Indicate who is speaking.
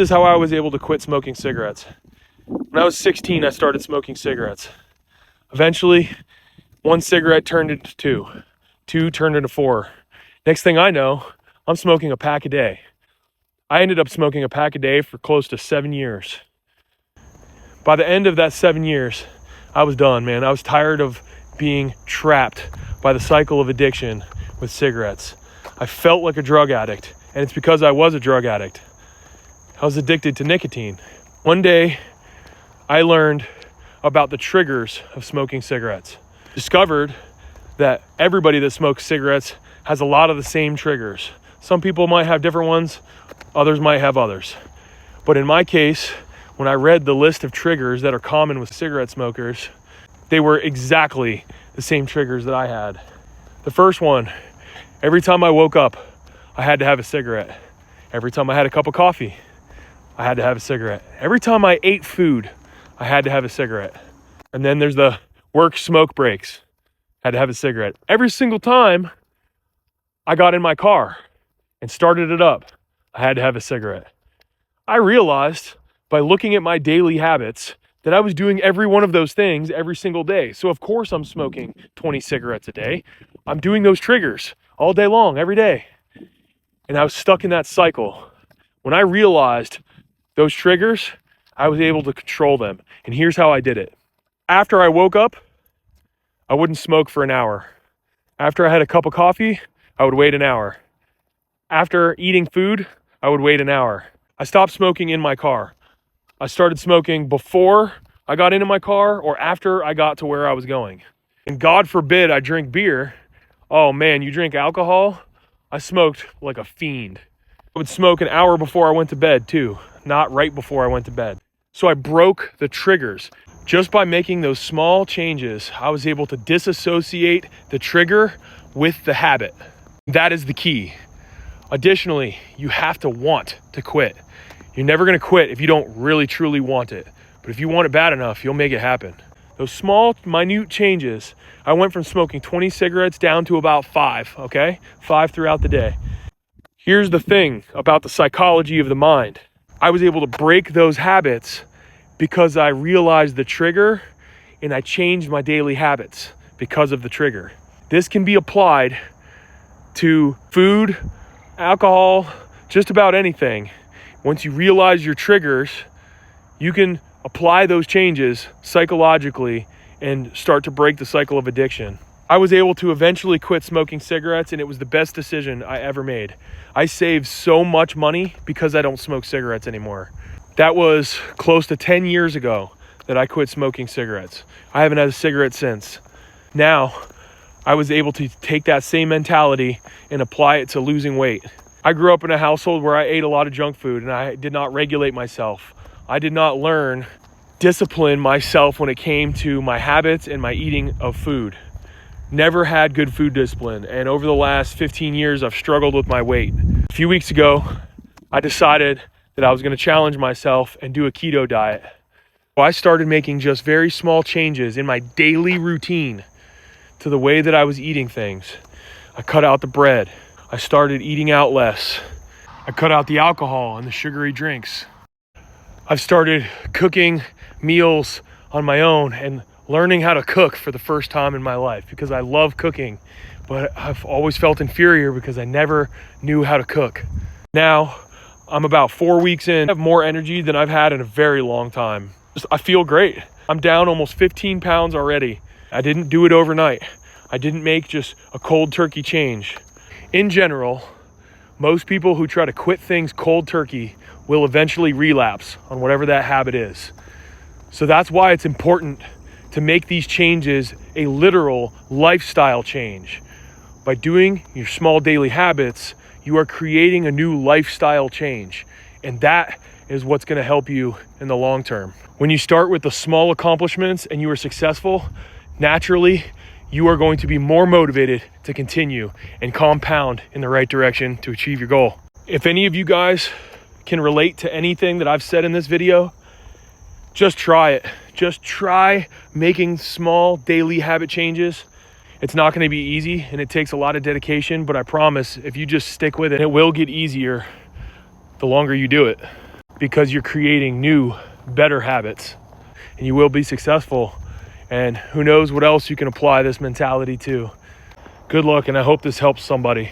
Speaker 1: This is how I was able to quit smoking cigarettes. When I was 16, I started smoking cigarettes. Eventually, one cigarette turned into two. Two turned into four. Next thing I know, I'm smoking a pack a day. I ended up smoking a pack a day for close to 7 years. By the end of that 7 years, I was done, man. I was tired of being trapped by the cycle of addiction with cigarettes. I felt like a drug addict, and it's because I was a drug addict. I was addicted to nicotine. One day, I learned about the triggers of smoking cigarettes. Discovered that everybody that smokes cigarettes has a lot of the same triggers. Some people might have different ones, others might have others. But in my case, when I read the list of triggers that are common with cigarette smokers, they were exactly the same triggers that I had. The first one, every time I woke up, I had to have a cigarette. Every time I had a cup of coffee, I had to have a cigarette. Every time I ate food, I had to have a cigarette. And then there's the work smoke breaks. Had to have a cigarette. Every single time I got in my car and started it up, I had to have a cigarette. I realized by looking at my daily habits that I was doing every one of those things every single day. So of course I'm smoking 20 cigarettes a day. I'm doing those triggers all day long, every day. And I was stuck in that cycle. When I realized those triggers, I was able to control them. And here's how I did it. After I woke up, I wouldn't smoke for an hour. After I had a cup of coffee, I would wait an hour. After eating food, I would wait an hour. I stopped smoking in my car. I started smoking before I got into my car or after I got to where I was going. And God forbid I drink beer. Oh man, you drink alcohol? I smoked like a fiend. I would smoke an hour before I went to bed too, not right before I went to bed. So I broke the triggers. Just by making those small changes, I was able to disassociate the trigger with the habit. That is the key. Additionally, you have to want to quit. You're never going to quit if you don't really truly want it. But if you want it bad enough, you'll make it happen. Those small, minute changes, I went from smoking 20 cigarettes down to about 5, okay? 5 throughout the day. Here's the thing about the psychology of the mind. I was able to break those habits because I realized the trigger and I changed my daily habits because of the trigger. This can be applied to food, alcohol, just about anything. Once you realize your triggers, you can apply those changes psychologically and start to break the cycle of addiction. I was able to eventually quit smoking cigarettes, and it was the best decision I ever made. I saved so much money because I don't smoke cigarettes anymore. That was close to 10 years ago that I quit smoking cigarettes. I haven't had a cigarette since. Now, I was able to take that same mentality and apply it to losing weight. I grew up in a household where I ate a lot of junk food and I did not regulate myself. I did not learn discipline myself when it came to my habits and my eating of food. Never had good food discipline, and over the last 15 years, I've struggled with my weight. A few weeks ago, I decided that I was going to challenge myself and do a keto diet. So I started making just very small changes in my daily routine to the way that I was eating things. I cut out the bread. I started eating out less. I cut out the alcohol and the sugary drinks. I've started cooking meals on my own and learning how to cook for the first time in my life because I love cooking, but I've always felt inferior because I never knew how to cook. Now, I'm about 4 weeks in. I have more energy than I've had in a very long time. I feel great. I'm down almost 15 pounds already. I didn't do it overnight. I didn't make just a cold turkey change. In general, most people who try to quit things cold turkey will eventually relapse on whatever that habit is. So that's why it's important to make these changes a literal lifestyle change. By doing your small daily habits, you are creating a new lifestyle change. And that is what's going to help you in the long term. When you start with the small accomplishments and you are successful, naturally, you are going to be more motivated to continue and compound in the right direction to achieve your goal. If any of you guys can relate to anything that I've said in this video, just try it. Just try making small daily habit changes. It's not going to be easy and it takes a lot of dedication, but I promise if you just stick with it, it will get easier the longer you do it. because you're creating new, better habits, and you will be successful. And who knows what else you can apply this mentality to. Good luck, and I hope this helps somebody.